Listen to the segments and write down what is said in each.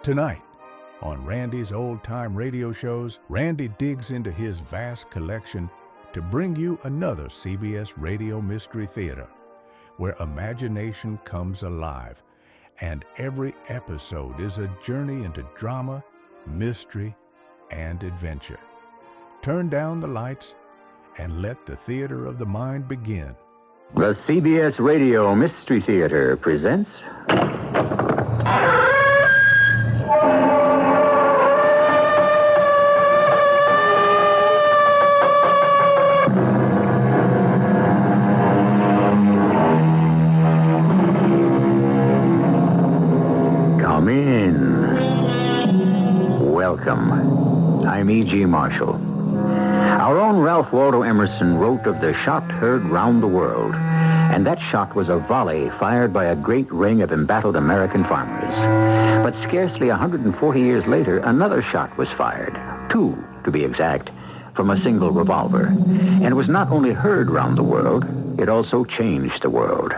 Tonight, on Randy's old-time radio shows, Randy digs into his vast collection to bring you another CBS Radio Mystery Theater, where imagination comes alive, and every episode is a journey into drama, mystery, and adventure. Turn down the lights and let the theater of the mind begin. The CBS Radio Mystery Theater presents... Come in. Welcome. I'm E.G. Marshall. Our own Ralph Waldo Emerson wrote of the shot heard round the world, and that shot was a volley fired by a great ring of embattled American farmers. But scarcely 140 years later, another shot was fired, 2 to be exact, from a single revolver, and was not only heard round the world, it also changed the world.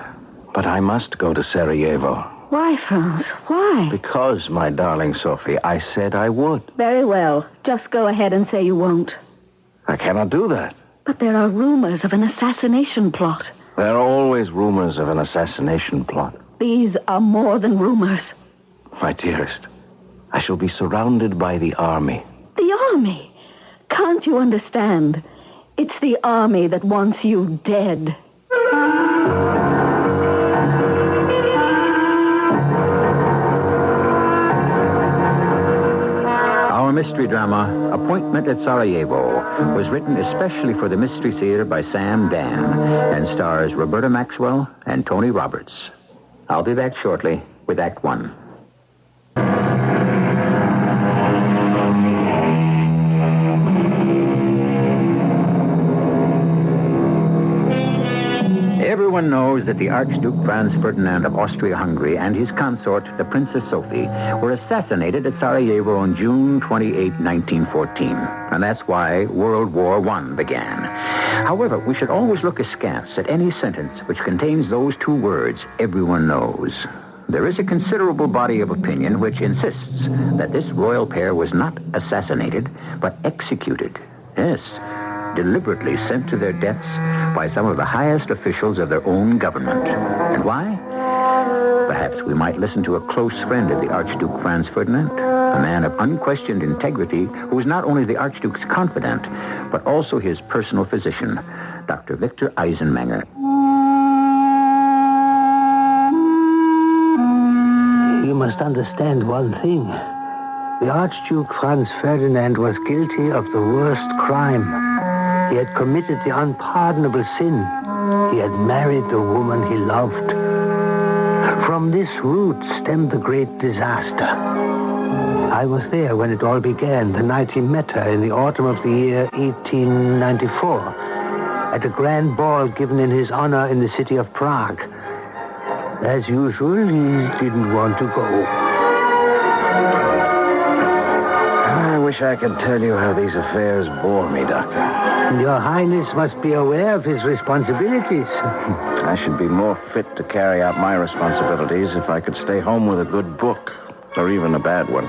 But I must go to Sarajevo. Why, Franz? Why? Because, my darling Sophie, I said I would. Very well. Just go ahead and say you won't. I cannot do that. But there are rumors of an assassination plot. There are always rumors of an assassination plot. These are more than rumors. My dearest, I shall be surrounded by the army. The army? Can't you understand? It's the army that wants you dead. Our mystery drama, Appointment at Sarajevo, was written especially for the Mystery Theater by Sam Dan and stars Roberta Maxwell and Tony Roberts. I'll be back shortly with Act One. Everyone knows that the Archduke Franz Ferdinand of Austria-Hungary and his consort, the Princess Sophie, were assassinated at Sarajevo on June 28, 1914. And that's why World War I began. However, we should always look askance at any sentence which contains those 2 words, everyone knows. There is a considerable body of opinion which insists that this royal pair was not assassinated, but executed. Yes, deliberately sent to their deaths by some of the highest officials of their own government. And why? Perhaps we might listen to a close friend of the Archduke Franz Ferdinand, a man of unquestioned integrity who was not only the Archduke's confidant, but also his personal physician, Dr. Victor Eisenmenger. You must understand one thing. The Archduke Franz Ferdinand was guilty of the worst crime. He had committed the unpardonable sin. He had married the woman he loved. From this root stemmed the great disaster. I was there when it all began, the night he met her in the autumn of the year 1894, at a grand ball given in his honor in the city of Prague. As usual, he didn't want to go. I wish I could tell you how these affairs bore me, Doctor. Your Highness must be aware of his responsibilities. I should be more fit to carry out my responsibilities if I could stay home with a good book, or even a bad one.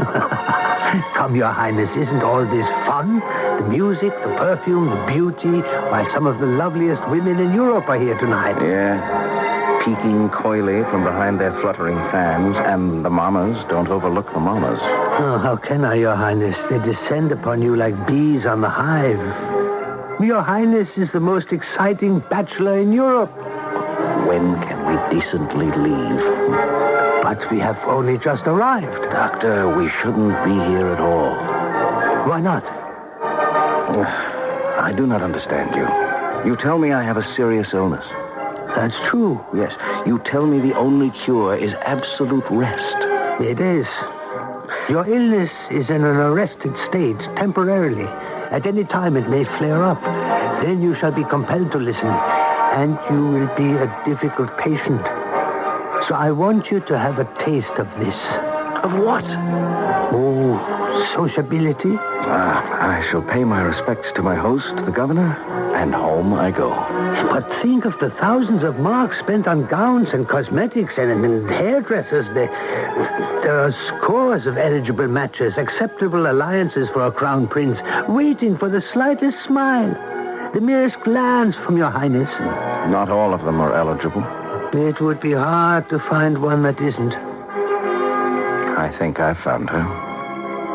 Come, Your Highness, isn't all this fun? The music, the perfume, the beauty. Why, some of the loveliest women in Europe are here tonight. Yeah, peeking coyly from behind their fluttering fans, and the mamas don't overlook the mamas. Oh, how can I, Your Highness? They descend upon you like bees on the hive. Your Highness is the most exciting bachelor in Europe. When can we decently leave? But we have only just arrived. Doctor, we shouldn't be here at all. Why not? I do not understand you. You tell me I have a serious illness. That's true. Yes, you tell me the only cure is absolute rest. It is. Your illness is in an arrested state, temporarily. At any time it may flare up. Then you shall be compelled to listen, and you will be a difficult patient. So I want you to have a taste of this. Of what? Oh, sociability. I shall pay my respects to my host, the governor, and home I go. But think of the thousands of marks spent on gowns and cosmetics and hairdressers. There are scores of eligible matches, acceptable alliances for a crown prince, waiting for the slightest smile, the merest glance from your highness. Not all of them are eligible. It would be hard to find one that isn't. I think I found her.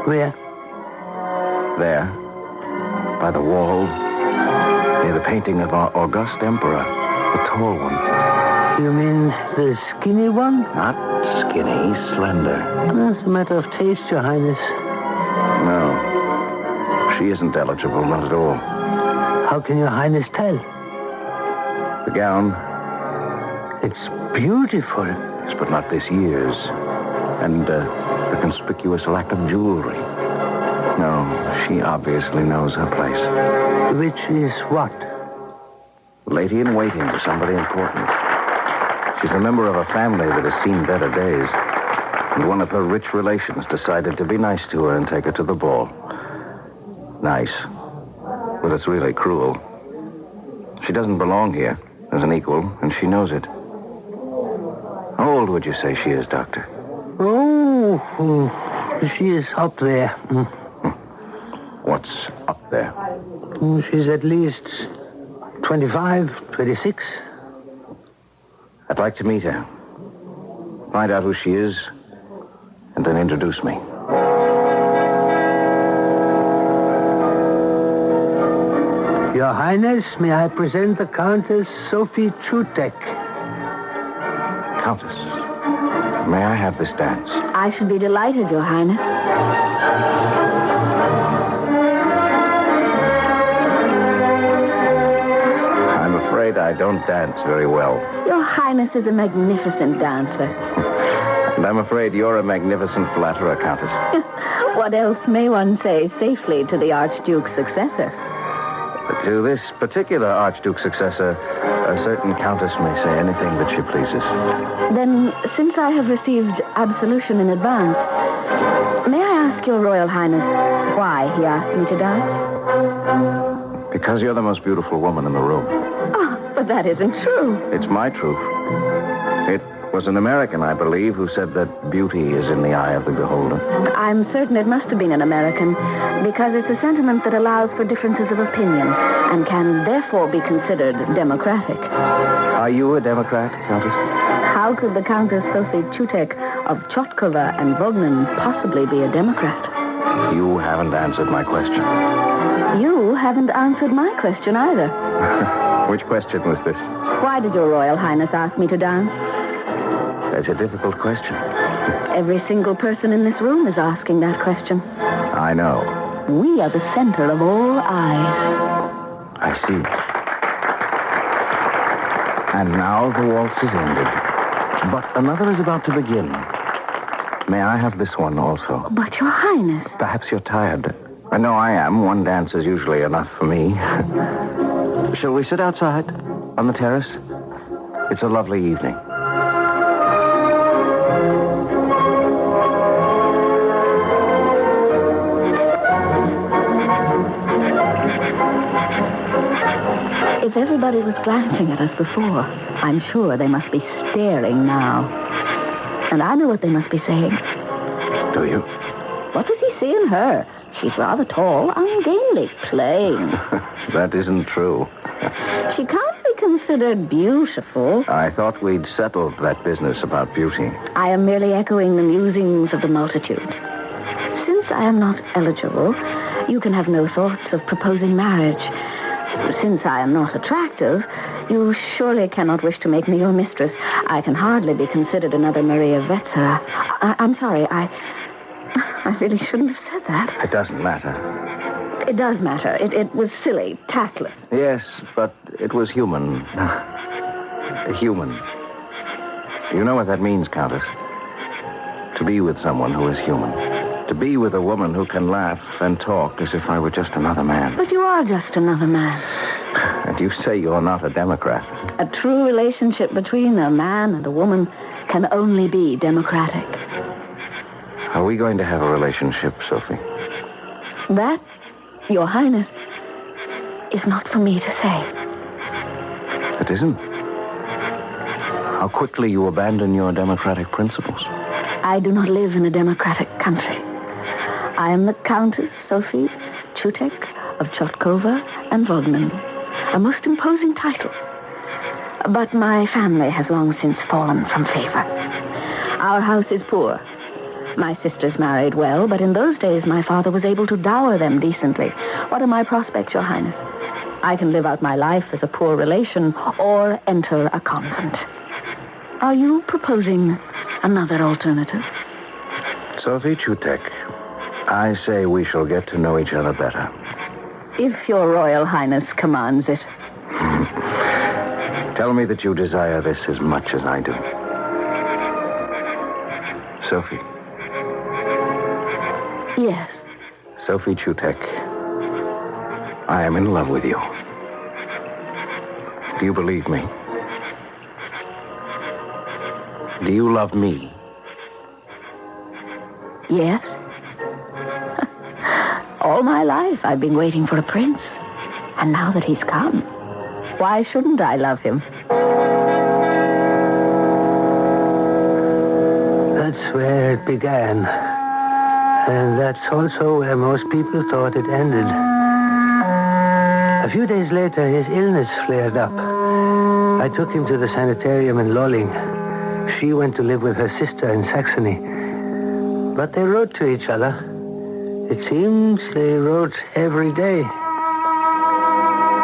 Where? There, by the wall, near the painting of our august emperor, the tall one. You mean the skinny one? Not skinny, slender. That's a matter of taste, Your Highness. No, she isn't eligible, not at all. How can Your Highness tell? The gown, It's beautiful. yes, but not this year's. And the conspicuous lack of jewelry. No, she obviously knows her place. Which is what? Lady in waiting to somebody important. She's a member of a family that has seen better days. And one of her rich relations decided to be nice to her and take her to the ball. Nice. But it's really cruel. She doesn't belong here as an equal, and she knows it. How old would you say she is, Doctor? Oh, she is up there. What's up there? She's at least 25, 26. I'd like to meet her. Find out who she is, and then introduce me. Your Highness, may I present the Countess Sophie Chutek? Countess, may I have this dance? I should be delighted, Your Highness. I'm afraid I don't dance very well. Your Highness is a magnificent dancer. And I'm afraid you're a magnificent flatterer, Countess. What else may one say safely to the Archduke's successor? To this particular Archduke successor, a certain countess may say anything that she pleases. Then, since I have received absolution in advance, may I ask Your Royal Highness why he asked me to dance? Because you're the most beautiful woman in the room. Oh, but that isn't true. It's my truth. It was an American, I believe, who said that beauty is in the eye of the beholder. I'm certain it must have been an American, because it's a sentiment that allows for differences of opinion and can therefore be considered democratic. Are you a Democrat, Countess? How could the Countess Sophie Chutek of Chotkova and Bognan possibly be a Democrat? You haven't answered my question. You haven't answered my question either. Which question was this? Why did Your Royal Highness ask me to dance? That's a difficult question. Every single person in this room is asking that question. I know. We are the center of all eyes. I see. And now the waltz is ended. But another is about to begin. May I have this one also? But Your Highness... Perhaps you're tired. I know I am. One dance is usually enough for me. Shall we sit outside on the terrace? It's a lovely evening. If everybody was glancing at us before, I'm sure they must be staring now. And I know what they must be saying. Do you? What does he see in her? She's rather tall, ungainly, plain. That isn't true. She can't be considered beautiful. I thought we'd settled that business about beauty. I am merely echoing the musings of the multitude. Since I am not eligible, you can have no thoughts of proposing marriage. Since I am not attractive, you surely cannot wish to make me your mistress. I can hardly be considered another Maria Wetzera. I'm sorry, I really shouldn't have said that. It doesn't matter. It does matter. It was silly, tactless. Yes, but it was human. Human. You know what that means, Countess? To be with someone who is human. To be with a woman who can laugh and talk as if I were just another man. But you are just another man. And you say you're not a Democrat. A true relationship between a man and a woman can only be democratic. Are we going to have a relationship, Sophie? That, Your Highness, is not for me to say. It isn't? How quickly you abandon your democratic principles. I do not live in a democratic country. I am the Countess Sophie Chutek of Chotkova and Vognan, a most imposing title. But my family has long since fallen from favor. Our house is poor. My sisters married well, but in those days my father was able to dower them decently. What are my prospects, Your Highness? I can live out my life as a poor relation or enter a convent. Are you proposing another alternative? Sophie Chutek, I say we shall get to know each other better. If Your Royal Highness commands it. Tell me that you desire this as much as I do. Sophie. Yes. Sophie Chutek, I am in love with you. Do you believe me? Do you love me? Yes. All my life I've been waiting for a prince. And now that he's come, why shouldn't I love him? That's where it began. And that's also where most people thought it ended. A few days later, his illness flared up. I took him to the sanitarium in Lolling. She went to live with her sister in Saxony. But they wrote to each other. It seems they wrote every day.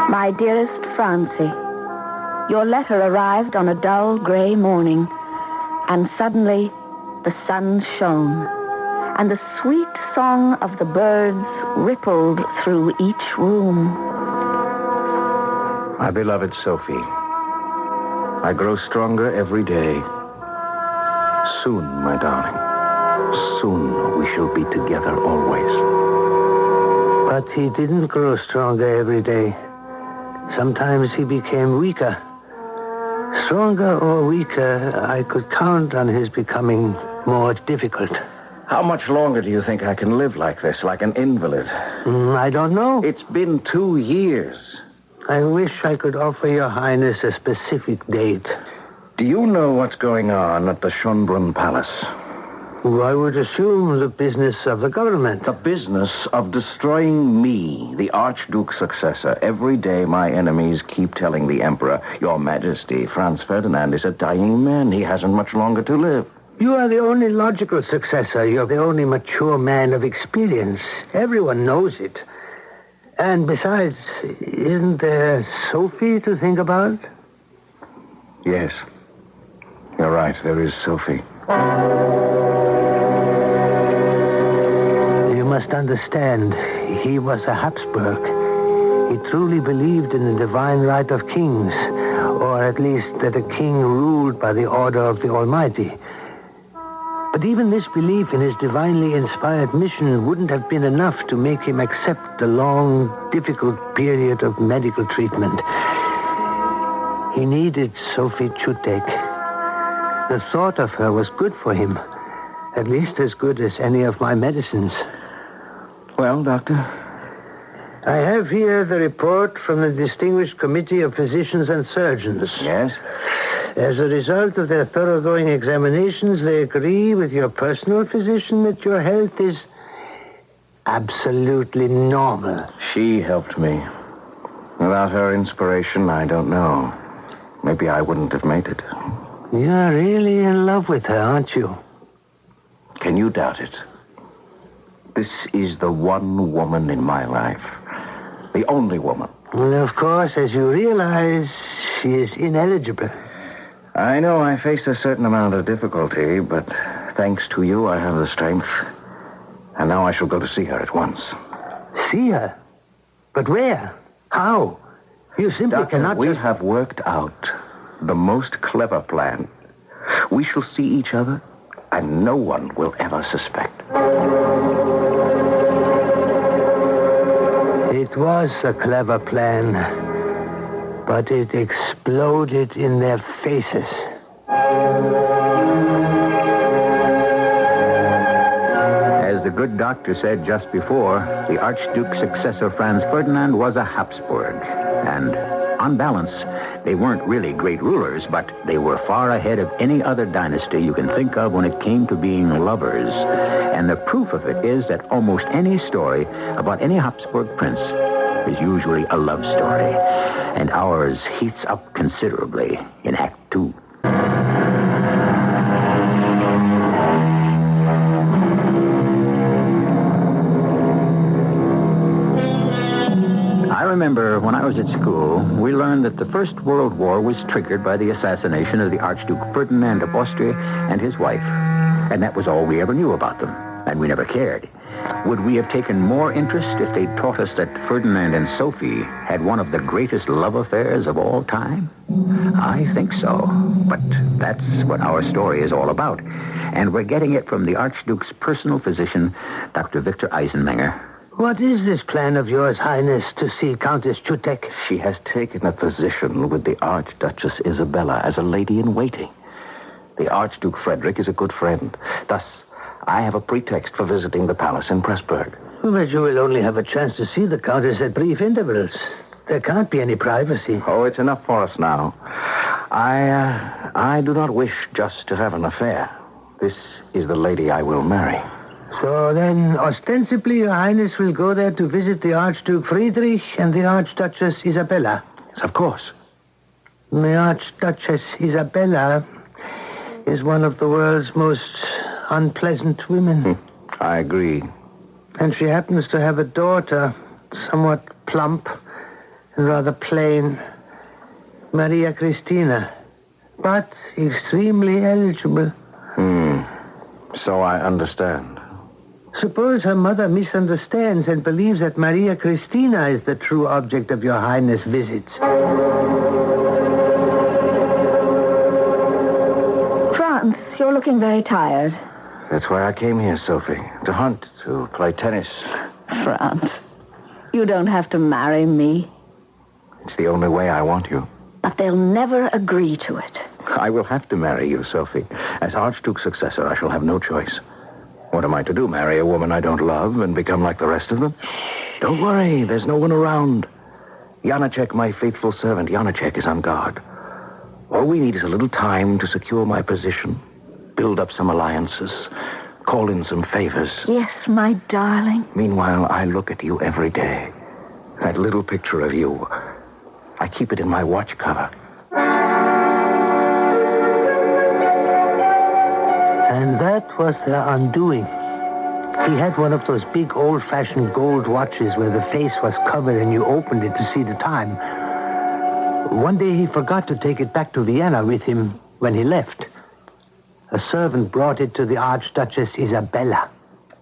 My dearest Francie, your letter arrived on a dull gray morning, and suddenly the sun shone, and the sweet song of the birds rippled through each room. My beloved Sophie, I grow stronger every day. Soon, my darling, soon we shall be together always. But he didn't grow stronger every day. Sometimes he became weaker. Stronger or weaker, I could count on his becoming more difficult. How much longer do you think I can live like this, like an invalid? I don't know. It's been 2 years. I wish I could offer Your Highness a specific date. Do you know what's going on at the Schönbrunn Palace? I would assume the business of the government. The business of destroying me, the Archduke's successor. Every day my enemies keep telling the Emperor, Your Majesty, Franz Ferdinand is a dying man. He hasn't much longer to live. You are the only logical successor. You're the only mature man of experience. Everyone knows it. And besides, isn't there Sophie to think about? Yes. You're right, there is Sophie. You must understand, he was a Habsburg. He truly believed in the divine right of kings, or at least that a king ruled by the order of the Almighty. But even this belief in his divinely inspired mission wouldn't have been enough to make him accept the long, difficult period of medical treatment. He needed Sophie Chutek. The thought of her was good for him, at least as good as any of my medicines. Well, Doctor? I have here the report from the Distinguished Committee of Physicians and Surgeons. Yes? As a result of their thoroughgoing examinations, they agree with your personal physician that your health is absolutely normal. She helped me. Without her inspiration, I don't know. Maybe I wouldn't have made it. You're really in love with her, aren't you? Can you doubt it? This is the one woman in my life. The only woman. Well, of course, as you realize, she is ineligible. I know I face a certain amount of difficulty, but thanks to you, I have the strength. And now I shall go to see her at once. See her? But where? How? You simply Doctor, cannot we just... have worked out the most clever plan. We shall see each other, and no one will ever suspect. It was a clever plan, but it exploded in their faces. good doctor said just before, the Archduke's successor Franz Ferdinand was a Habsburg. And on balance, they weren't really great rulers, but they were far ahead of any other dynasty you can think of when it came to being lovers. And the proof of it is that almost any story about any Habsburg prince is usually a love story. And ours heats up considerably in Act 2. I remember when I was at school, we learned that the First World War was triggered by the assassination of the Archduke Ferdinand of Austria and his wife. And that was all we ever knew about them, and we never cared. Would we have taken more interest if they'd taught us that Ferdinand and Sophie had one of the greatest love affairs of all time? I think so. But that's what our story is all about. And we're getting it from the Archduke's personal physician, Dr. Victor Eisenmenger. What is this plan of yours, Highness, to see Countess Chutek? She has taken a position with the Archduchess Isabella as a lady-in-waiting. The Archduke Frederick is a good friend. Thus, I have a pretext for visiting the palace in Pressburg. But you will only have a chance to see the Countess at brief intervals. There can't be any privacy. Oh, it's enough for us now. I do not wish just to have an affair. This is the lady I will marry. So then, ostensibly, Your Highness will go there to visit the Archduke Friedrich and the Archduchess Isabella. Yes, of course. The Archduchess Isabella is one of the world's most unpleasant women. I agree. And she happens to have a daughter, somewhat plump and rather plain, Maria Christina, but extremely eligible. So I understand. Suppose her mother misunderstands and believes that Maria Christina is the true object of Your Highness' visits. Franz, you're looking very tired. That's why I came here, Sophie. To hunt, to play tennis. Franz, you don't have to marry me. It's the only way I want you. But they'll never agree to it. I will have to marry you, Sophie. As Archduke's successor, I shall have no choice. What am I to do, marry a woman I don't love and become like the rest of them? Don't worry, there's no one around. Janacek, my faithful servant, Janacek is on guard. All we need is a little time to secure my position, build up some alliances, call in some favors. Yes, my darling. Meanwhile, I look at you every day. That little picture of you, I keep it in my watch cover. And that was their undoing. He had one of those big old-fashioned gold watches where the face was covered and you opened it to see the time. One day he forgot to take it back to Vienna with him when he left. A servant brought it to the Archduchess Isabella.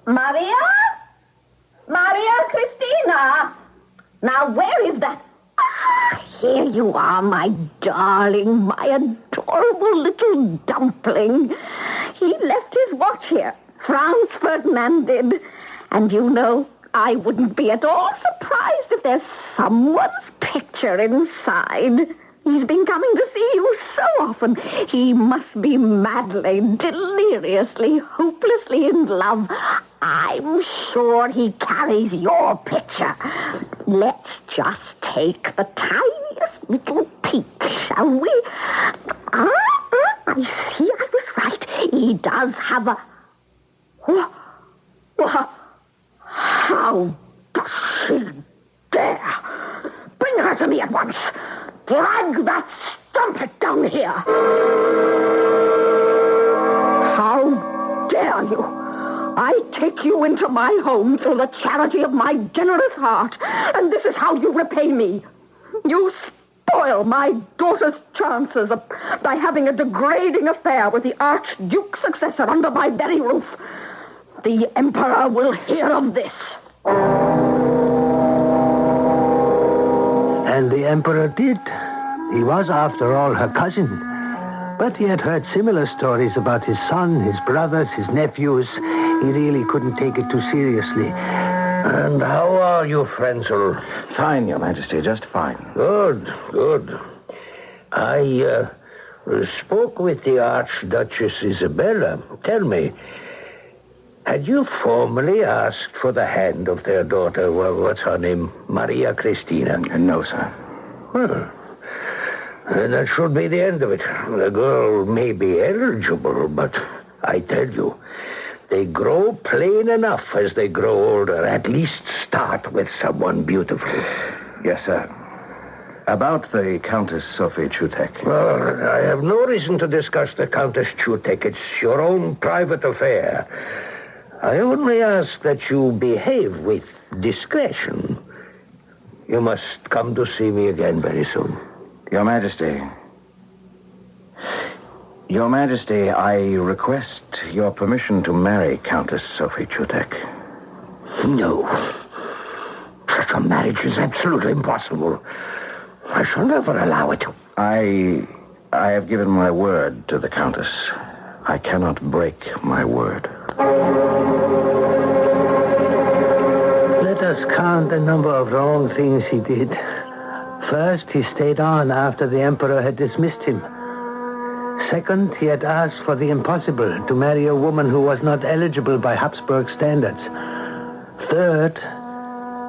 Maria? Maria Christina? Now, where is that? Here you are, my darling, my adorable little dumpling. He left his watch here. Franz Ferdinand did. And you know, I wouldn't be at all surprised if there's someone's picture inside. He's been coming to see you so often. He must be madly, deliriously, hopelessly in love. I'm sure he carries your picture. Let's just take the tiniest little peek, shall we? I see I was right. He does have a... How does she dare? Bring her to me at once. Drag that strumpet down here. How dare you? I take you into my home through the charity of my generous heart, and this is how you repay me. You spoil my daughter's chances by having a degrading affair with the Archduke's successor under my very roof. The Emperor will hear of this. And the Emperor did. He was, after all, her cousin. But he had heard similar stories about his son, his brothers, his nephews. He really couldn't take it too seriously. And how are you, Frenzel? Fine, Your Majesty, just fine. Good, good. I spoke with the Archduchess Isabella. Tell me, Had you formally asked for the hand of their daughter, what's her name, Maria Cristina? No, sir. Well, then that should be the end of it. The girl may be eligible, but I tell you, they grow plain enough as they grow older. At least start with someone beautiful. Yes, sir. About the Countess Sophie Chutek. Well, I have no reason to discuss the Countess Chutek. It's your own private affair. I only ask that you behave with discretion. You must come to see me again very soon. Your Majesty, I request your permission to marry Countess Sophie Chutek. No. Such a marriage is absolutely impossible. I shall never allow it. I have given my word to the Countess. I cannot break my word. Let us count the number of wrong things he did. First, he stayed on after the Emperor had dismissed him. Second, he had asked for the impossible, to marry a woman who was not eligible by Habsburg standards. Third,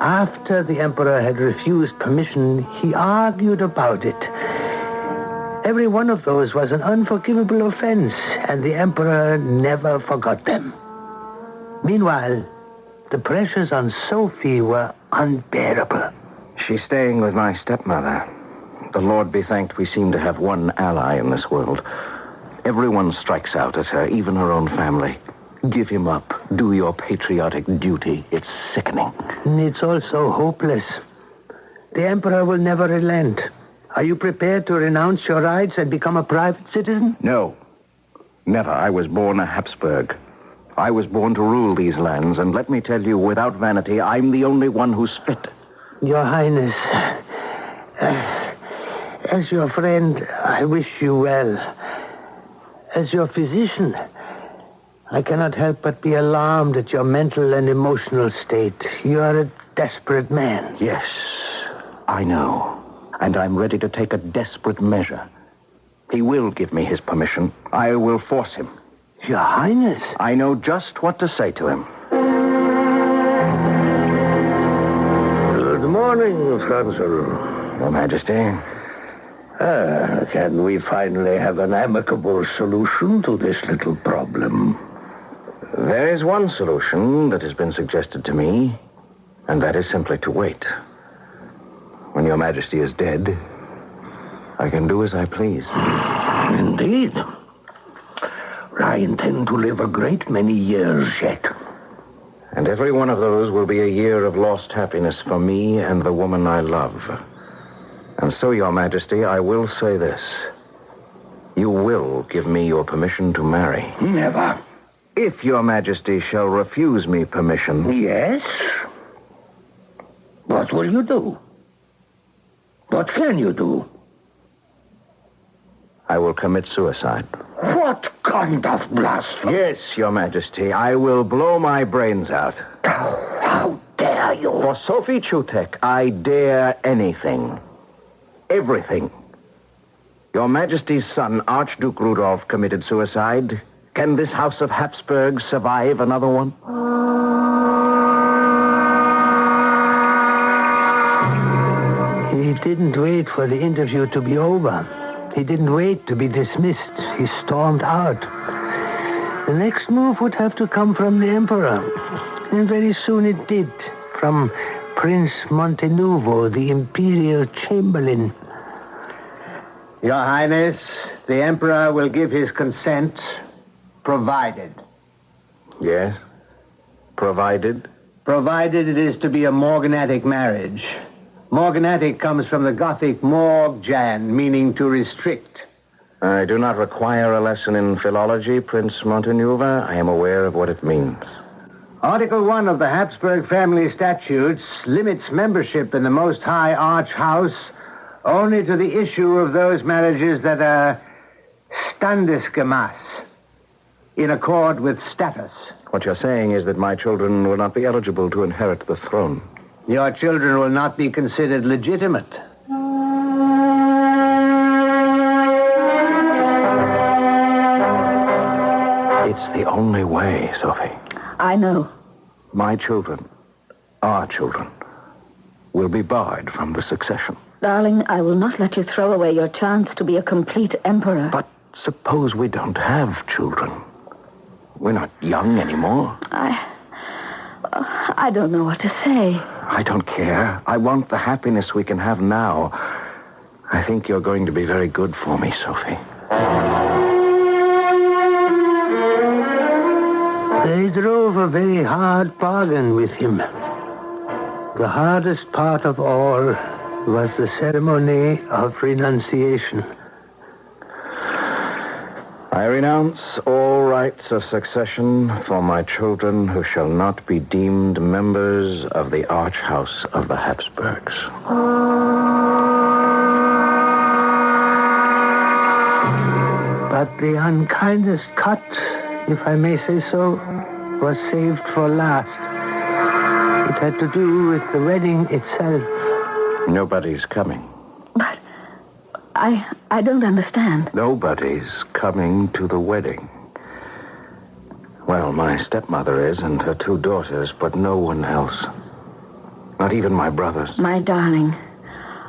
after the Emperor had refused permission, he argued about it. Every one of those was an unforgivable offense, and the Emperor never forgot them. Meanwhile, the pressures on Sophie were unbearable. She's staying with my stepmother. The Lord be thanked, we seem to have one ally in this world. Everyone strikes out at her, even her own family. Give him up. Do your patriotic duty. It's sickening. It's also hopeless. The Emperor will never relent. Are you prepared to renounce your rights and become a private citizen? No. Never. I was born a Habsburg. I was born to rule these lands, and let me tell you, without vanity, I'm the only one who's fit. Your Highness, as your friend, I wish you well. As your physician, I cannot help but be alarmed at your mental and emotional state. You are a desperate man. Yes, I know. And I'm ready to take a desperate measure. He will give me his permission. I will force him. Your Highness. I know just what to say to him. Good morning, Franzel. Your Majesty. Can we finally have an amicable solution to this little problem? There is one solution that has been suggested to me, and that is simply to wait. When Your Majesty is dead, I can do as I please. Indeed. I intend to live a great many years yet. And every one of those will be a year of lost happiness for me and the woman I love. And so, Your Majesty, I will say this. You will give me your permission to marry. Never. If Your Majesty shall refuse me permission... Yes? What will you do? What can you do? I will commit suicide. What kind of blasphemy? Yes, Your Majesty, I will blow my brains out. How dare you? For Sophie Chutek, I dare anything. Everything. Your Majesty's son, Archduke Rudolph, committed suicide. Can this House of Habsburg survive another one? He didn't wait for the interview to be over. He didn't wait to be dismissed. He stormed out. The next move would have to come from the Emperor. And very soon it did. From Prince Montenuvo, the Imperial Chamberlain. Your Highness, the Emperor will give his consent, provided. Yes? Provided? Provided it is to be a morganatic marriage. Morganatic comes from the Gothic morgjan, meaning to restrict. I do not require a lesson in philology, Prince Montenuva. I am aware of what it means. Article 1 of the Habsburg family statutes limits membership in the Most High Arch House only to the issue of those marriages that are standesgemäß, in accord with status. What you're saying is that my children will not be eligible to inherit the throne. Your children will not be considered legitimate. It's the only way, Sophie. I know. My children, our children, will be barred from the succession. Darling, I will not let you throw away your chance to be a complete emperor. But suppose we don't have children. We're not young anymore. I don't know what to say. I don't care. I want the happiness we can have now. I think you're going to be very good for me, Sophie. They drove a very hard bargain with him. The hardest part of all was the ceremony of renunciation. I renounce all rights of succession for my children who shall not be deemed members of the arch house of the Habsburgs. But the unkindest cut, if I may say so, was saved for last. It had to do with the wedding itself. Nobody's coming. But I don't understand. Nobody's coming to the wedding. Well, my stepmother is and her 2 daughters, but no one else. Not even my brothers. My darling,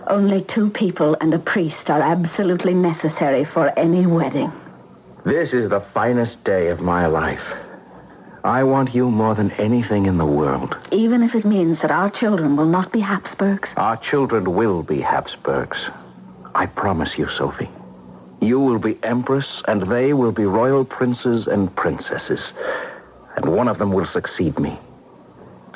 only 2 people and a priest are absolutely necessary for any wedding. This is the finest day of my life. I want you more than anything in the world. Even if it means that our children will not be Habsburgs? Our children will be Habsburgs. I promise you, Sophie. You will be empress, and they will be royal princes and princesses. And one of them will succeed me.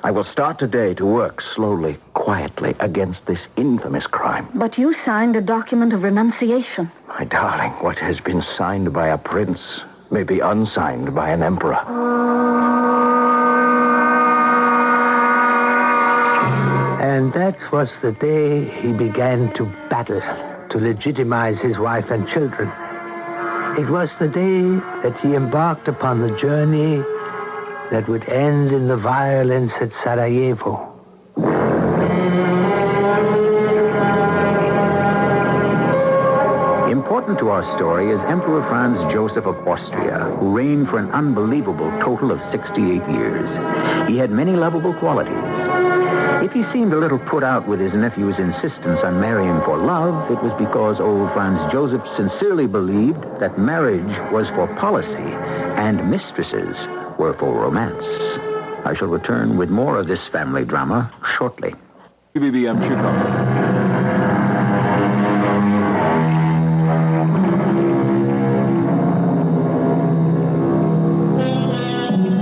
I will start today to work slowly, quietly, against this infamous crime. But you signed a document of renunciation. My darling, what has been signed by a prince may be unsigned by an emperor. And that was the day he began to battle to legitimize his wife and children. It was the day that he embarked upon the journey that would end in the violence at Sarajevo. Important to our story is Emperor Franz Joseph of Austria, who reigned for an unbelievable total of 68 years. He had many lovable qualities. If he seemed a little put out with his nephew's insistence on marrying for love, it was because old Franz Joseph sincerely believed that marriage was for policy and mistresses were for romance. I shall return with more of this family drama shortly. BBM Chicago.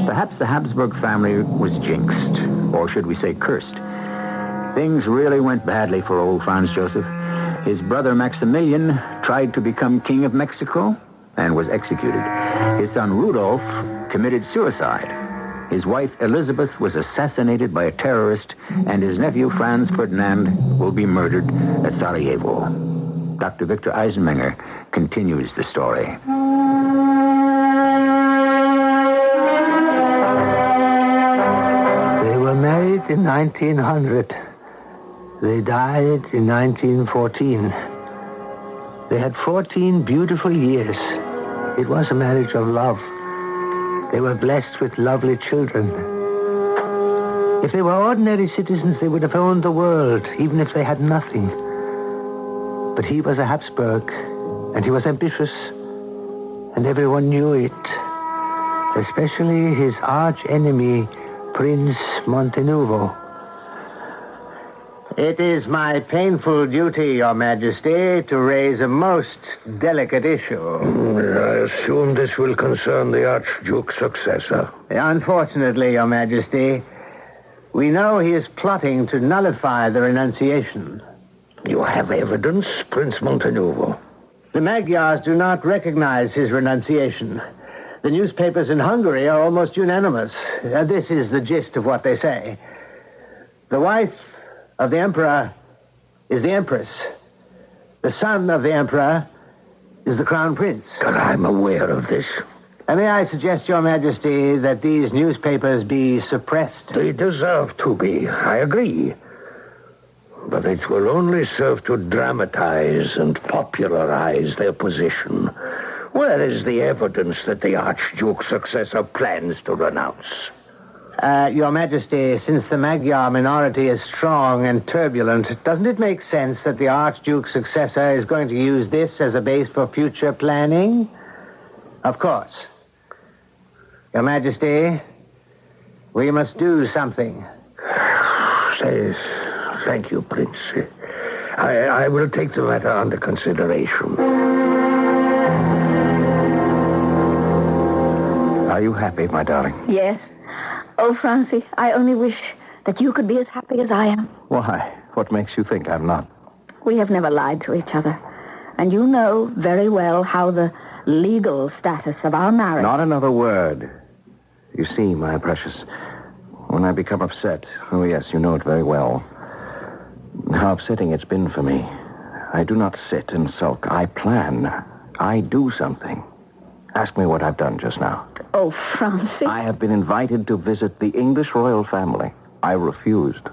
Perhaps the Habsburg family was jinxed, or should we say cursed. Things really went badly for old Franz Joseph. His brother Maximilian tried to become king of Mexico and was executed. His son Rudolf committed suicide. His wife Elizabeth was assassinated by a terrorist, and his nephew Franz Ferdinand will be murdered at Sarajevo. Dr. Victor Eisenmenger continues the story. They were married in 1900. They died in 1914. They had 14 beautiful years. It was a marriage of love. They were blessed with lovely children. If they were ordinary citizens, they would have owned the world, even if they had nothing. But he was a Habsburg, and he was ambitious, and everyone knew it. Especially his arch enemy, Prince Montenuvo. It is my painful duty, Your Majesty, to raise a most delicate issue. I assume this will concern the Archduke's successor. Unfortunately, Your Majesty, we know he is plotting to nullify the renunciation. You have evidence, Prince Montenuvo? The Magyars do not recognize his renunciation. The newspapers in Hungary are almost unanimous. This is the gist of what they say. The wife of the emperor is the empress. The son of the emperor is the crown prince. I'm aware of this. May I suggest, Your Majesty, that these newspapers be suppressed? They deserve to be, I agree. But it will only serve to dramatize and popularize their position. Where is the evidence that the Archduke's successor plans to renounce? Your Majesty, since the Magyar minority is strong and turbulent, doesn't it make sense that the Archduke's successor is going to use this as a base for future planning? Of course. Your Majesty, we must do something. Thank you, Prince. I will take the matter under consideration. Are you happy, my darling? Yes. Oh, Francie, I only wish that you could be as happy as I am. Why? What makes you think I'm not? We have never lied to each other. And you know very well how the legal status of our marriage... Not another word. You see, my precious, when I become upset, oh yes, you know it very well, how upsetting it's been for me. I do not sit and sulk. I plan. I do something. Ask me what I've done just now. Oh, Francie. I have been invited to visit the English royal family. I refused.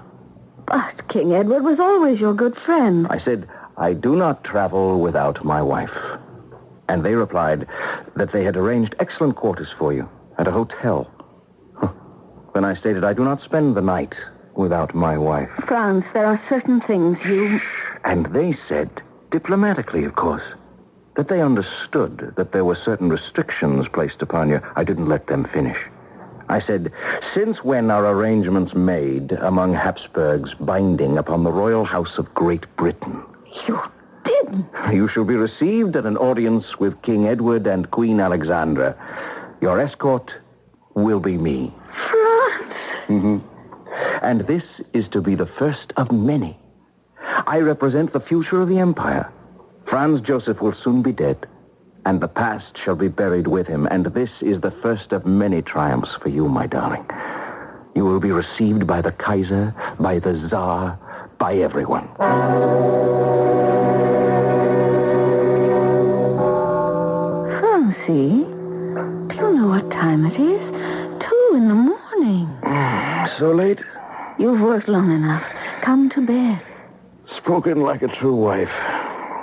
But King Edward was always your good friend. I said, I do not travel without my wife. And they replied that they had arranged excellent quarters for you at a hotel. Then I stated, I do not spend the night without my wife. Franz, there are certain things you... And they said, diplomatically, of course, that they understood that there were certain restrictions placed upon you. I didn't let them finish. I said, since when are arrangements made among Habsburgs binding upon the royal house of Great Britain? You didn't. You shall be received at an audience with King Edward and Queen Alexandra. Your escort will be me. Franz! Mm-hmm. And this is to be the first of many. I represent the future of the empire. Franz Joseph will soon be dead, and the past shall be buried with him, and this is the first of many triumphs for you, my darling. You will be received by the Kaiser, by the Tsar, by everyone. Francie, do you know what time it is? 2 in the morning. So late? You've worked long enough. Come to bed. Spoken like a true wife.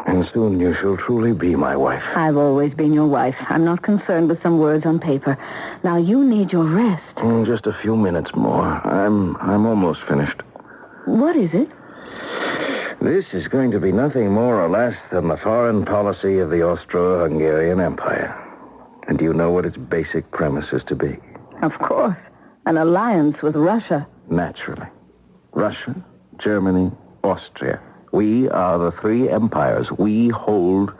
And soon you shall truly be my wife. I've always been your wife. I'm not concerned with some words on paper. Now, you need your rest. Just a few minutes more. I'm almost finished. What is it? This is going to be nothing more or less than the foreign policy of the Austro-Hungarian Empire. And do you know what its basic premise is to be? Of course. An alliance with Russia. Naturally. Russia, Germany, Austria. We are the three empires. We hold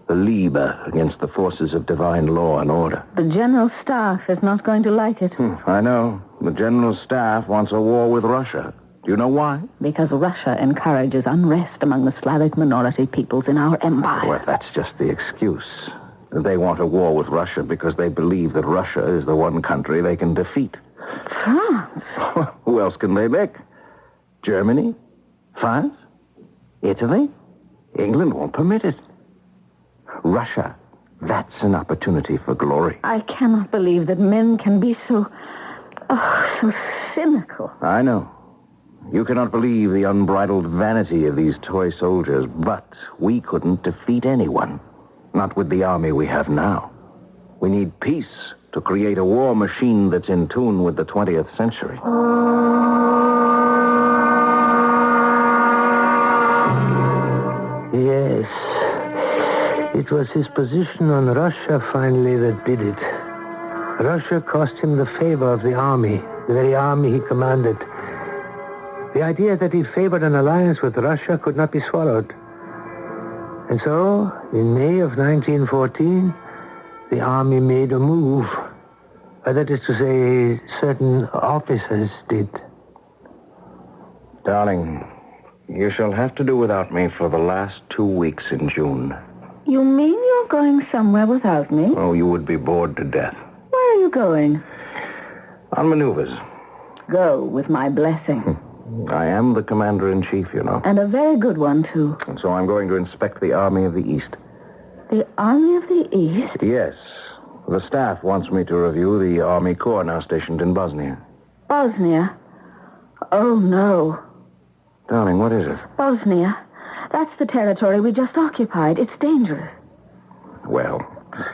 the Liebe against the forces of divine law and order. The General Staff is not going to like it. I know. The General Staff wants a war with Russia. Do you know why? Because Russia encourages unrest among the Slavic minority peoples in our empire. Well, that's just the excuse. They want a war with Russia because they believe that Russia is the one country they can defeat. France? Who else can they pick? Germany? France? Italy? England won't permit it. Russia, that's an opportunity for glory. I cannot believe that men can be so cynical. I know. You cannot believe the unbridled vanity of these toy soldiers, but we couldn't defeat anyone. Not with the army we have now. We need peace to create a war machine that's in tune with the 20th century. Yes. It was his position on Russia finally that did it. Russia cost him the favor of the army, the very army he commanded. The idea that he favored an alliance with Russia could not be swallowed. And so, in May of 1914, the army made a move. That is to say, certain officers did. Darling, you shall have to do without me for the last 2 weeks in June. You mean you're going somewhere without me? Oh, you would be bored to death. Where are you going? On maneuvers. Go with my blessing. I am the commander-in-chief, you know. And a very good one, too. And so I'm going to inspect the Army of the East. The Army of the East? Yes. The staff wants me to review the Army Corps now stationed in Bosnia. Bosnia? Oh, no. Darling, what is it? Bosnia. That's the territory we just occupied. It's dangerous. Well,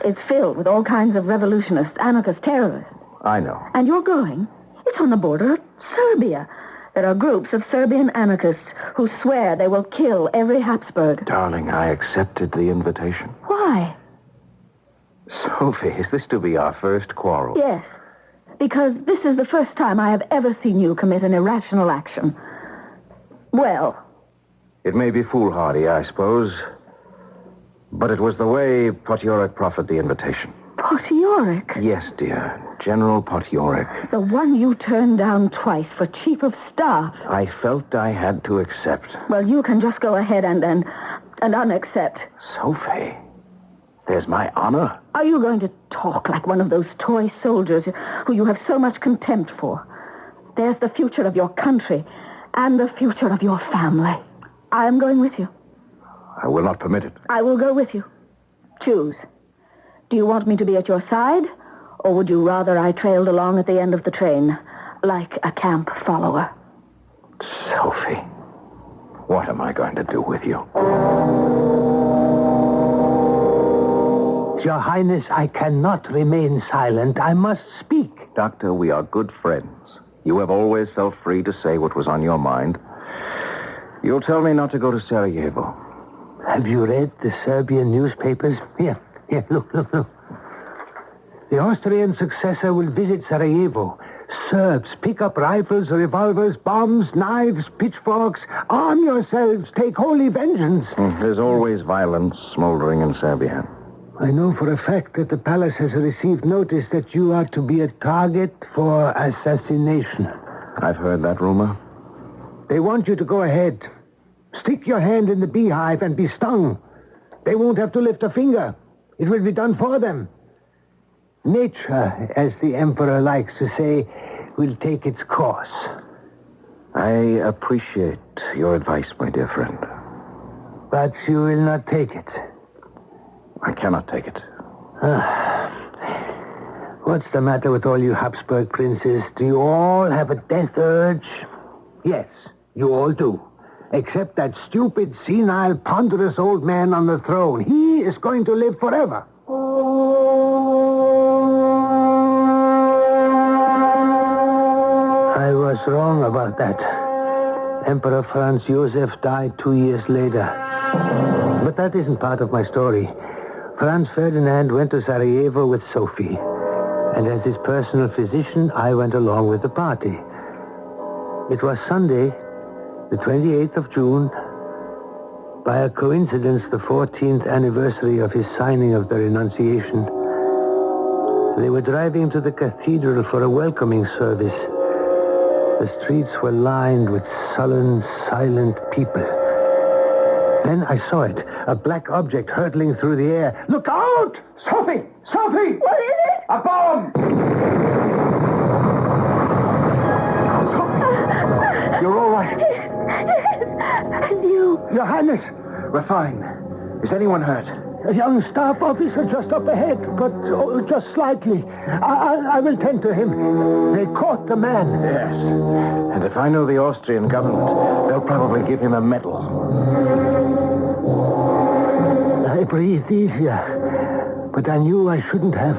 It's filled with all kinds of revolutionists, anarchists, terrorists. I know. And you're going? It's It's on the border of Serbia. There are groups of Serbian anarchists who swear they will kill every Habsburg. Darling, I accepted the invitation. Why? Sophie, is this to be our first quarrel? Yes, because this is the first time I have ever seen you commit an irrational action. Well... It may be foolhardy, I suppose, but it was the way Potiorek proffered the invitation. Potiorek? Yes, dear. General Potiorek. The one you turned down twice for chief of staff. I felt I had to accept. Well, you can just go ahead and unaccept. Sophie, there's my honor. Are you going to talk like one of those toy soldiers who you have so much contempt for? There's the future of your country and the future of your family. I am going with you. I will not permit it. I will go with you. Choose. Do you want me to be at your side, or would you rather I trailed along at the end of the train, like a camp follower? Sophie, what am I going to do with you? Your Highness, I cannot remain silent. I must speak. Doctor, we are good friends. You have always felt free to say what was on your mind. You'll tell me not to go to Sarajevo. Have you read the Serbian newspapers? Here, look. The Austrian successor will visit Sarajevo. Serbs, pick up rifles, revolvers, bombs, knives, pitchforks. Arm yourselves. Take holy vengeance. There's always violence smoldering in Serbia. I know for a fact that the palace has received notice that you are to be a target for assassination. I've heard that rumor. They want you to go ahead. Stick your hand in the beehive and be stung. They won't have to lift a finger. It will be done for them. Nature, as the emperor likes to say, will take its course. I appreciate your advice, my dear friend. But you will not take it. I cannot take it. What's the matter with all you Habsburg princes? Do you all have a death urge? Yes, you all do. Except that stupid, senile, ponderous old man on the throne. He is going to live forever. I was wrong about that. Emperor Franz Josef died 2 years later. But that isn't part of my story. Franz Ferdinand went to Sarajevo with Sophie. And as his personal physician, I went along with the party. It was Sunday, the 28th of June. By a coincidence, the 14th anniversary of his signing of the renunciation. They were driving to the cathedral for a welcoming service. The streets were lined with sullen, silent people. Then I saw it, a black object hurtling through the air. Look out! Sophie! Sophie! What is it? A bomb! Sophie! You're all right. And you? Your Highness, we're fine. Is anyone hurt? A young staff officer just up ahead, but just slightly. I will tend to him. They caught the man. Yes. And if I know the Austrian government, they'll probably give him a medal. I breathed easier, but I knew I shouldn't have.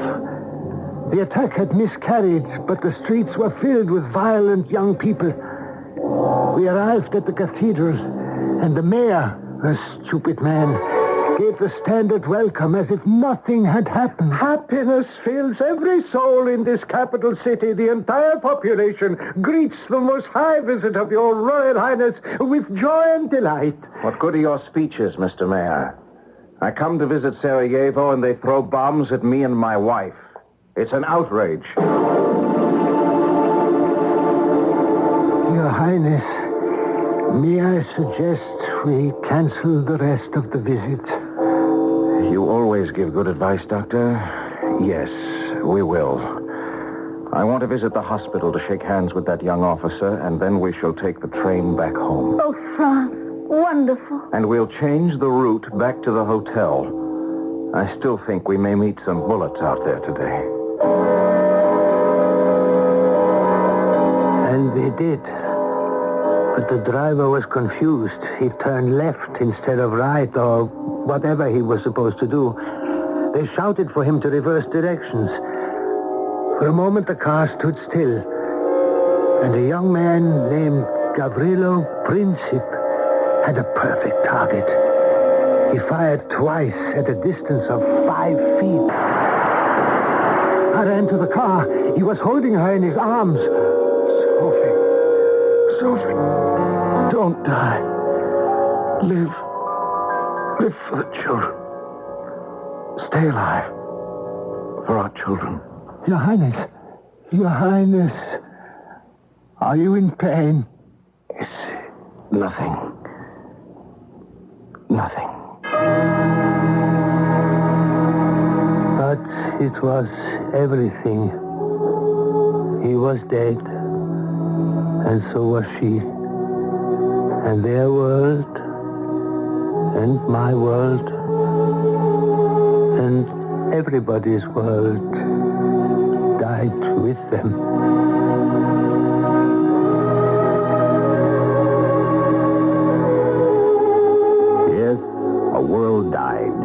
The attack had miscarried, but the streets were filled with violent young people. We arrived at the cathedral, and the mayor, a stupid man, gave the standard welcome as if nothing had happened. Happiness fills every soul in this capital city. The entire population greets the most high visit of your Royal Highness with joy and delight. What good are your speeches, Mr. Mayor? I come to visit Sarajevo, and they throw bombs at me and my wife. It's an outrage. Your Highness, may I suggest we cancel the rest of the visit? You always give good advice, Doctor. Yes, we will. I want to visit the hospital to shake hands with that young officer, and then we shall take the train back home. Oh, Franz, wonderful. And we'll change the route back to the hotel. I still think we may meet some bullets out there today. And we did. But the driver was confused. He turned left instead of right, or whatever he was supposed to do. They shouted for him to reverse directions. For a moment, the car stood still. and a young man named Gavrilo Princip had a perfect target. He fired twice at a distance of 5 feet. I ran to the car. He was holding her in his arms. Sophie, don't die. Live for the children. Stay alive for our children. Your Highness, are you in pain? It's nothing. Nothing. But it was everything. He was dead, and so was she. And their world, and my world, and everybody's world died with them. Yes, a world died,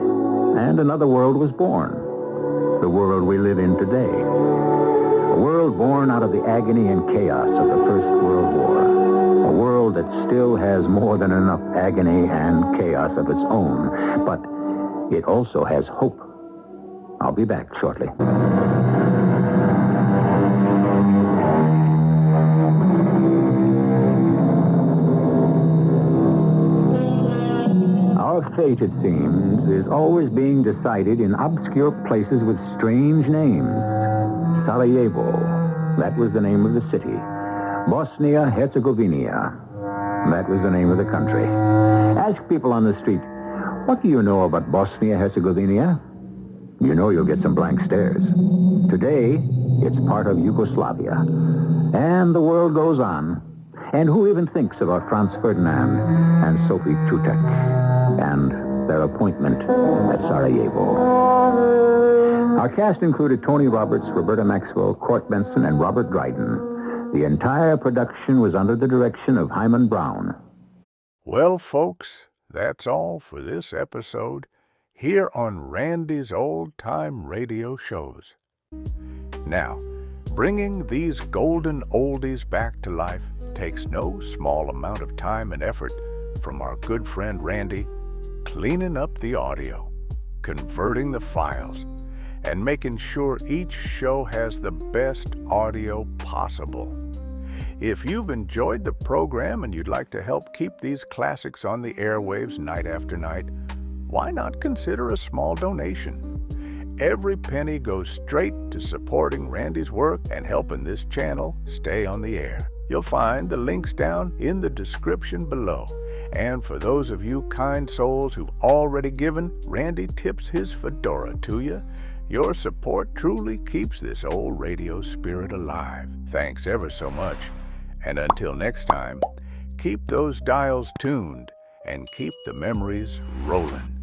and another world was born. The world we live in today. A world born out of the agony and chaos of the First World War. A world that still has more than enough agony and chaos of its own, but it also has hope. I'll be back shortly. Our fate, it seems, is always being decided in obscure places with strange names. Sarajevo, that was the name of the city. Bosnia-Herzegovina, that was the name of the country. Ask people on the street, what do you know about Bosnia-Herzegovina? You know you'll get some blank stares. Today, it's part of Yugoslavia. And the world goes on. And who even thinks about Franz Ferdinand and Sophie Tutek and their appointment at Sarajevo? Our cast included Tony Roberts, Roberta Maxwell, Court Benson, and Robert Dryden. The entire production was under the direction of Hyman Brown. Well, folks, that's all for this episode here on Randy's Old Time Radio Shows. Now, bringing these golden oldies back to life takes no small amount of time and effort from our good friend Randy, cleaning up the audio, converting the files, and making sure each show has the best audio possible. If you've enjoyed the program and you'd like to help keep these classics on the airwaves night after night, why not consider a small donation? Every penny goes straight to supporting Randy's work and helping this channel stay on the air. You'll find the links down in the description below. And for those of you kind souls who've already given, Randy tips his fedora to you. Your support truly keeps this old radio spirit alive. Thanks ever so much. And until next time, keep those dials tuned and keep the memories rolling.